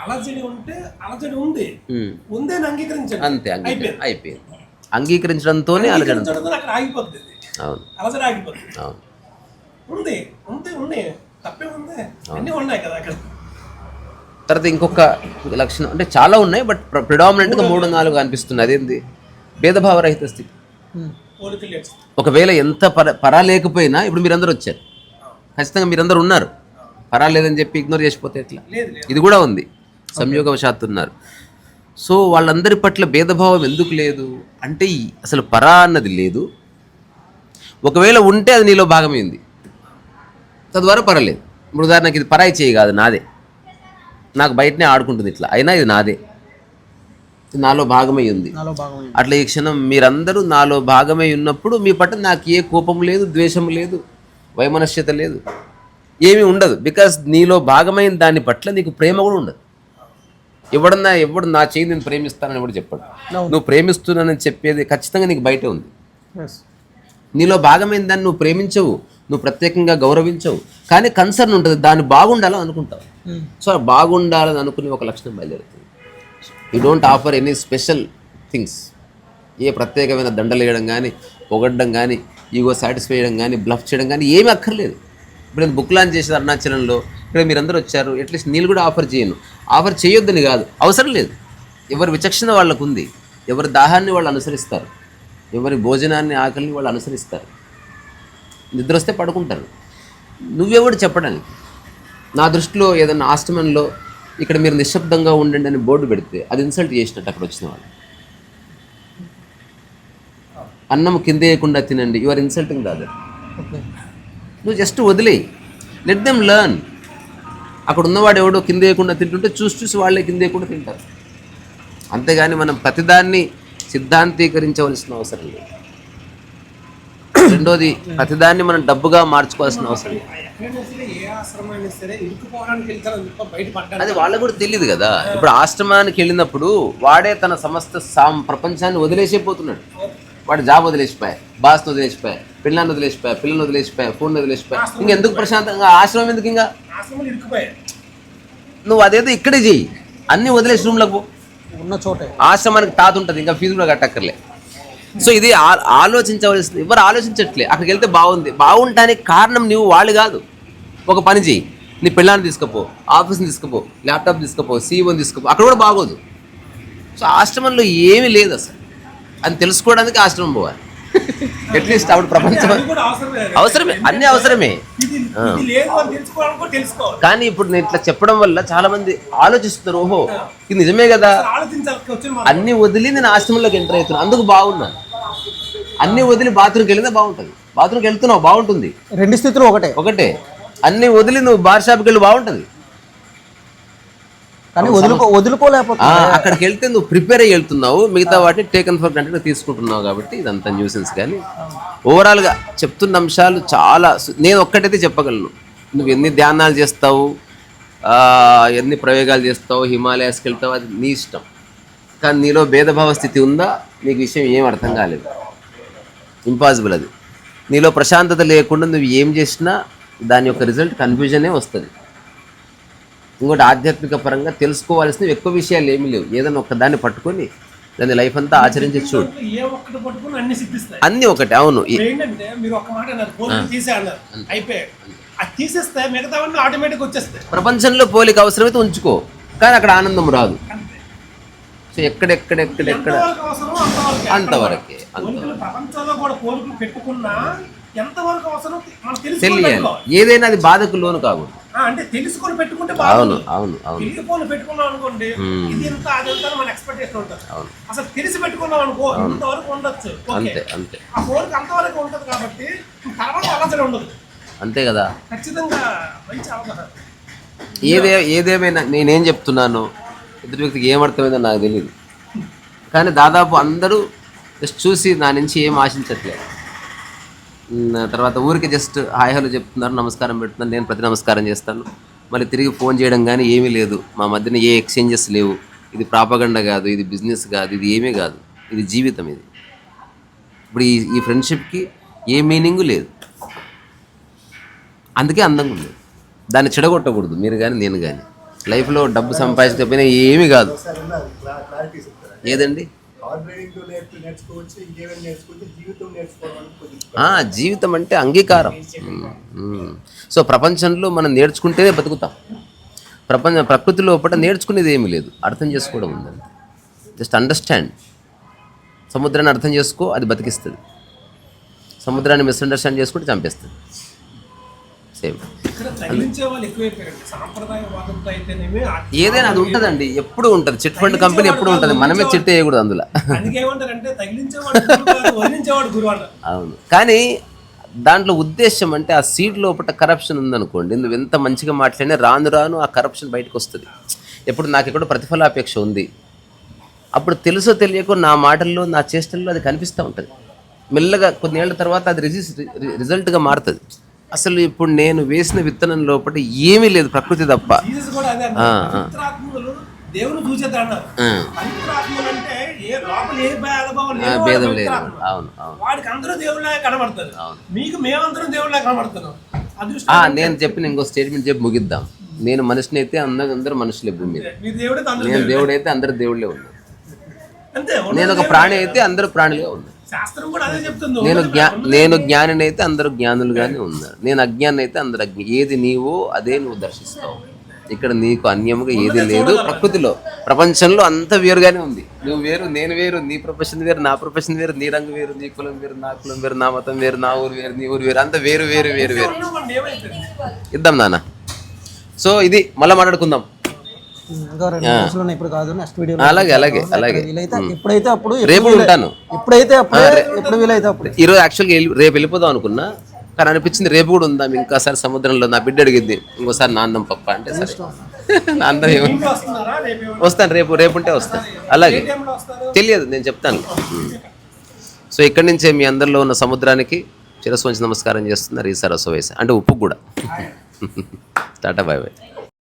అలజడి ఉంటే అలజడి ఉంది, ఉందని అంగీకరించండి. అంతే, అయిపోయింది. అంగీకరించడంతోనే అలజడి. అక్కడ ఆగిపోతుంది. అవును, అలజడి ఆగిపోతుంది. అవును. ఉంది తప్పే ఉంది, అన్నీ ఉన్నాయి కదా అక్కడ. తర్వాత ఇంకొక లక్షణం అంటే చాలా ఉన్నాయి, బట్ ప్రిడామినెంట్గా 3-4 అనిపిస్తుంది. అదేంది? భేదభావరహిత స్థితి. ఒకవేళ ఎంత పరా లేకపోయినా ఇప్పుడు మీరందరూ వచ్చారు, ఖచ్చితంగా మీరందరూ ఉన్నారు. పరా లేదని చెప్పి ఇగ్నోర్ చేసిపోతే ఎట్లా? ఇది కూడా ఉంది, సంయోగవశాత్తు ఉన్నారు. సో వాళ్ళందరి పట్ల భేదభావం ఎందుకు లేదు అంటే అసలు పరా అన్నది లేదు. ఒకవేళ ఉంటే అది నీలో భాగమైంది, తద్వారా పర్లేదు. ఇప్పుడు ఉదాహరణకి ఇది పరాయి చేయి కాదు, నాదే. నాకు బయటనే ఆడుకుంటుంది ఇట్లా, అయినా ఇది నాదే, నాలో భాగమై ఉంది. అట్లా ఈ క్షణం మీరందరూ నాలో భాగమై ఉన్నప్పుడు మీ పట్ల నాకు ఏ కోపం లేదు, ద్వేషం లేదు, వైమనస్యత లేదు, ఏమీ ఉండదు. బికాస్ నీలో భాగమైన దాని పట్ల నీకు ప్రేమ కూడా ఉండదు. ఎవడు నా చేయి నేను ప్రేమిస్తానని ఎవడు చెప్పాడు. నువ్వు ప్రేమిస్తున్నానని చెప్పేది ఖచ్చితంగా నీకు బయటే ఉంది. నీలో భాగమైన దాన్ని నువ్వు ప్రేమించవు, నువ్వు ప్రత్యేకంగా గౌరవించవు, కానీ కన్సర్న్ ఉంటుంది, దాన్ని బాగుండాలని అనుకుంటావు. సో బాగుండాలని అనుకునే ఒక లక్షణం బయలుదేరుతుంది. You don't offer any special things. ఏ ప్రత్యేకమైన దండలు వేయడం కానీ, పొగడ్డం కానీ, ఈగో సాటిస్ఫై చేయడం కానీ, బ్లఫ్ చేయడం కానీ ఏమీ అక్కర్లేదు. ఇప్పుడు నేను బుక్ లాంచ్ చేసేది అరుణాచలంలో, ఇక్కడ మీరందరూ వచ్చారు, అట్లీస్ట్ నీళ్ళు కూడా ఆఫర్ చేయను. ఆఫర్ చేయొద్దని కాదు, అవసరం లేదు. ఎవరి విచక్షణ వాళ్ళకు ఉంది, ఎవరి దాహాన్ని వాళ్ళు అనుసరిస్తారు, ఎవరి భోజనాన్ని ఆకలిని వాళ్ళు అనుసరిస్తారు. నిద్ర వస్తే పడుకుంటారు. నువ్వెవడు చెప్పడానికి? నా దృష్టిలో ఏదన్నా ఆశ్రమంలో ఇక్కడ మీరు నిశ్శబ్దంగా ఉండండి అని బోర్డు పెడితే అది ఇన్సల్ట్ చేసినట్టు అక్కడ వచ్చిన వాళ్ళు. అన్నం కింద వేయకుండా తినండి, you are insulting the other. నువ్వు జస్ట్ వదిలేయి, లెట్ దెమ్ లెర్న్. అక్కడ ఉన్నవాడు ఎవడో కింద వేయకుండా తింటుంటే చూసి వాళ్ళే కింద వేయకుండా తింటారు. అంతేగాని మనం ప్రతిదాన్ని సిద్ధాంతీకరించవలసిన అవసరం లేదు. రెండోది, ప్రతిదాన్ని మనం డబ్బుగా మార్చుకోవాల్సిన అవసరం లేదు. అది వాళ్ళకు కూడా తెలియదు కదా. ఇప్పుడు ఆశ్రమానికి వెళ్ళినప్పుడు వాడే తన సమస్త ప్రపంచాన్ని వదిలేసిపోతున్నాడు. వాడు జాబ్ వదిలేసిపోయా, బాస్ని వదిలేసిపోయా, పిల్లల్ని వదిలేసిపోయా, పిల్లల్ని వదిలేసిపోయా, ఫోన్ వదిలేసిపోయా. ఇంకెందుకు ప్రశాంతంగా ఆశ్రమం ఎందుకు? ఇంకా నువ్వు అదేదో ఇక్కడే చెయ్యి, అన్నీ వదిలేసి రూమ్లకు ఉన్న చోట. ఆశ్రమానికి తాత ఉంటుంది, ఇంకా ఫీజు కూడా కట్టక్కర్లే. సో ఇది ఆలోచించవలసింది. ఎవరు ఆలోచించట్లే. అక్కడికి వెళ్తే బాగుంటానికి కారణం నువ్వు, వాళ్ళు కాదు. ఒక పని చెయ్యి, నీ పిల్లాన్ని తీసుకుపో, ఆఫీస్ని తీసుకుపో, ల్యాప్టాప్ తీసుకుపో, సీఓని తీసుకుపో, అక్కడ కూడా బాగోదు. సో ఆశ్రమంలో ఏమీ లేదు అసలు అని తెలుసుకోవడానికి ఆశ్రమం పోవాలి. అట్లీస్ట్ అప్పుడు ప్రపంచం అవసరమే, అన్నీ అవసరమే. కానీ ఇప్పుడు నేను ఇట్లా చెప్పడం వల్ల చాలా మంది ఆలోచిస్తున్నారు, ఓహో ఇది నిజమే కదా, అన్ని వదిలి నేను ఆశ్రమంలోకి ఎంటర్ అవుతున్నాను, అందుకు బాగున్నాను. అన్ని వదిలి బాత్రూమ్కి వెళ్ళినా బాగుంటుంది, బాత్రూమ్కి వెళ్తున్నావు బాగుంటుంది, రెండు స్థితులు ఒకటే. అన్ని వదిలి నువ్వు బార్ షాప్కి వెళ్ళి బాగుంటుంది, కానీ వదులుకోలేకపోతున్నా. అక్కడికి వెళ్తే నువ్వు ప్రిపేర్ అయ్యి వెళ్తున్నావు, మిగతా వాటిని టేకన్ ఫర్ గ్రాంటెడ్ తీసుకుంటున్నావు. కాబట్టి ఇదంతా న్యూసెన్స్. కానీ ఓవరాల్గా చెప్తున్న అంశాలు చాలా. నేను ఒక్కటైతే చెప్పగలను, నువ్వు ఎన్ని ధ్యానాలు చేస్తావు, ఎన్ని ప్రయోగాలు చేస్తావు, హిమాలయాస్కి వెళ్తావు, అది నీ ఇష్టం. కానీ నీలో భేదభావ స్థితి ఉందా, నీకు విషయం ఏం అర్థం కాలేదు, ఇంపాసిబుల్. అది నీలో ప్రశాంతత లేకుండా నువ్వు ఏం చేసినా దాని యొక్క రిజల్ట్ కన్ఫ్యూజనే వస్తుంది. ఇంకోటి ఆధ్యాత్మిక పరంగా తెలుసుకోవాల్సినవి ఎక్కువ విషయాలు ఏమీ లేవు. ఏదైనా ఒక్కదాన్ని పట్టుకొని దాన్ని లైఫ్ అంతా ఆచరించి చూడు, ఏ ఒక్కటి పట్టుకుని అన్ని సిద్ధిస్తాయి. అన్నీ ఒకటి. అవును, ఏంటంటే మీరు ఒక మాట అన్నారు, పోలిక తీసే అన్నారు, అయిపోయాడు. అది తీసేస్తే మిగతావన్నీ ఆటోమేటిక్ వచ్చేస్తాయి. ప్రపంచంలో పోలిక అవసరమైతే ఉంచుకో, కానీ అక్కడ ఆనందం రాదు. సో ఎక్కడెక్కడెక్కడెక్కడ ఎంతవరకు అవసరం అంతవరకే. పోలికలు ప్రపంచంలో కూడా పోలికలు పెట్టుకున్నా ఎంతవరకు అవసరం మనకు తెలియాలి. ఏదైనా అది బాధకు లోను కాకూడదు. అంటే తెలుసుకొని పెట్టుకుంటే అవును అవును అవును తెలియకొని పెట్టుకున్నాం అనుకోండి, ఇది ఎంత అది ఎంత మన ఎక్స్పెక్టేషన్ ఉంటుంది. అసలు తెలిసి పెట్టుకున్నాం అనుకో ఇంతవరకు ఉండొచ్చు, అంతే అంతే ఆ పోలిక అంతవరకు ఉంటుంది. కాబట్టి తర్వాత అలసట ఉండదు. అంతే కదా. ఖచ్చితంగా మంచి అవగాహన. ఏదేమైనా నేనేం చెప్తున్నాను ఎదుటి వ్యక్తికి ఏమర్థమైందో నాకు తెలియదు, కానీ దాదాపు అందరూ జస్ట్ చూసి నా నుంచి ఏం ఆశించట్లేదు. తర్వాత ఊరికి జస్ట్ హాయ్ హలో చెప్తున్నారు, నమస్కారం పెడుతున్నారు, నేను ప్రతి నమస్కారం చేస్తాను, మళ్ళీ తిరిగి ఫోన్ చేయడం కానీ ఏమీ లేదు. మా మధ్యన ఏ ఎక్స్చేంజెస్ లేవు. ఇది ప్రాపగండ కాదు, ఇది బిజినెస్ కాదు, ఇది ఏమీ కాదు, ఇది జీవితం. ఇది ఇప్పుడు ఈ ఫ్రెండ్షిప్కి ఏ మీనింగు లేదు, అందుకే అందంగా ఉంది. దాన్ని చెడగొట్టకూడదు మీరు కానీ నేను కానీ. లైఫ్లో డబ్బు సంపాదించకపోయినా ఏమీ కాదు. క్లారిటీ చెప్తారా? ఏదండి? కార్ డ్రైవింగ్ నేర్చుకోవచ్చు, ఇంకేమైనా నేర్చుకుంటే జీవితం నేర్చుకోవడానికి జీవితం అంటే అంగీకారం. సో ప్రపంచంలో మనం నేర్చుకుంటేనే బతుకుతాం. ప్రకృతి లోపల నేర్చుకునేది ఏమీ లేదు, అర్థం చేసుకోవడం ఉందండి. Just understand. సముద్రాన్ని అర్థం చేసుకో, అది బతికిస్తుంది. సముద్రాన్ని మిస్అండర్స్టాండ్ చేసుకుంటే చంపేస్తుంది. సేమ్ ఏదైనా అది ఉంటుందండి, ఎప్పుడు ఉంటుంది. చిట్ ఫండ్ కంపెనీ ఎప్పుడు ఉంటుంది, మనమే చిట్ వేయకూడదు అందులో. అవును, కానీ దాంట్లో ఉద్దేశం అంటే ఆ సీడ్ లోపల కరప్షన్ ఉందనుకోండి, నువ్వు ఎంత మంచిగా మాట్లాడినా రాను రాను ఆ కరప్షన్ బయటకు వస్తుంది. ఎప్పుడు నాకు ఎక్కడో ప్రతిఫలాపేక్ష ఉంది, అప్పుడు తెలుసో తెలియకో నా మాటల్లో నా చేష్టల్లో అది కనిపిస్తూ ఉంటుంది. మెల్లగా కొన్నేళ్ల తర్వాత అది రిజల్ట్గా మారుతుంది. అసలు ఇప్పుడు నేను వేసిన విత్తనం లోపల ఏమీ లేదు, ప్రకృతి తప్ప. భేదం లేదు. అవును అవును. నేను చెప్పిన ఇంకో స్టేట్మెంట్ చెప్పి ముగిద్దాం. నేను మనిషిని అయితే అందరూ మనుషులే భూమి మీద. నేను దేవుడు అయితే అందరు దేవుళ్ళే ఉన్నారు. నేను ఒక ప్రాణి అయితే అందరూ ప్రాణులుగా ఉన్నారు. నేను జ్ఞానిని అయితే అందరూ జ్ఞానులుగానే ఉన్నారు. నేను అజ్ఞాని అయితే అందరు అజ్ఞ. ఏది నీవో అదే నువ్వు దర్శిస్తావు. ఇక్కడ నీకు అన్యముగా ఏది లేదు. ప్రకృతిలో ప్రపంచంలో అంత వేరుగానే ఉంది. నువ్వు వేరు, నేను వేరు, నీ ప్రొఫెషన్ వేరు, నా ప్రొఫెషన్ వేరు, నీ రంగు వేరు, నీ కులం వేరు, నా కులం వేరు, నా మతం వేరు, నా ఊరు వేరు, నీ ఊరు వేరు, అంత వేరు వేరు వేరు వేరు. ఇద్దాం నాన్న. సో ఇది మళ్ళీ మాట్లాడుకుందాం. ఇప్పుడు కాదు, నెక్స్ట్ వీడియో. అలాగే అలాగే అలాగే. ఎప్పుడైతే అప్పుడు, రేపు ఉంటాను. ఎప్పుడైతే ఎప్పుడు వీలైతే అప్పుడు. ఈరోజు యాక్చువల్గా రేపు వెళ్ళిపోదాం అనుకున్నా, కానీ అనిపించింది రేపు కూడా ఉందాం. ఇంకోసారి సముద్రంలో నా బిడ్డ అడిగింది, ఇంకోసారి నాందం పప్ప అంటే సరే నాందం ఏమో వస్తాను. రేపు ఉంటే వస్తాను. అలాగే తెలియదు, నేను చెప్తాను. సో ఇక్కడి నుంచే మీ అందరిలో ఉన్న సముద్రానికి శిరస్సు వంచి నమస్కారం చేస్తున్నారు ఈ సరస్సు వయసు అంటే ఉప్పు కూడా. Tata bye bye.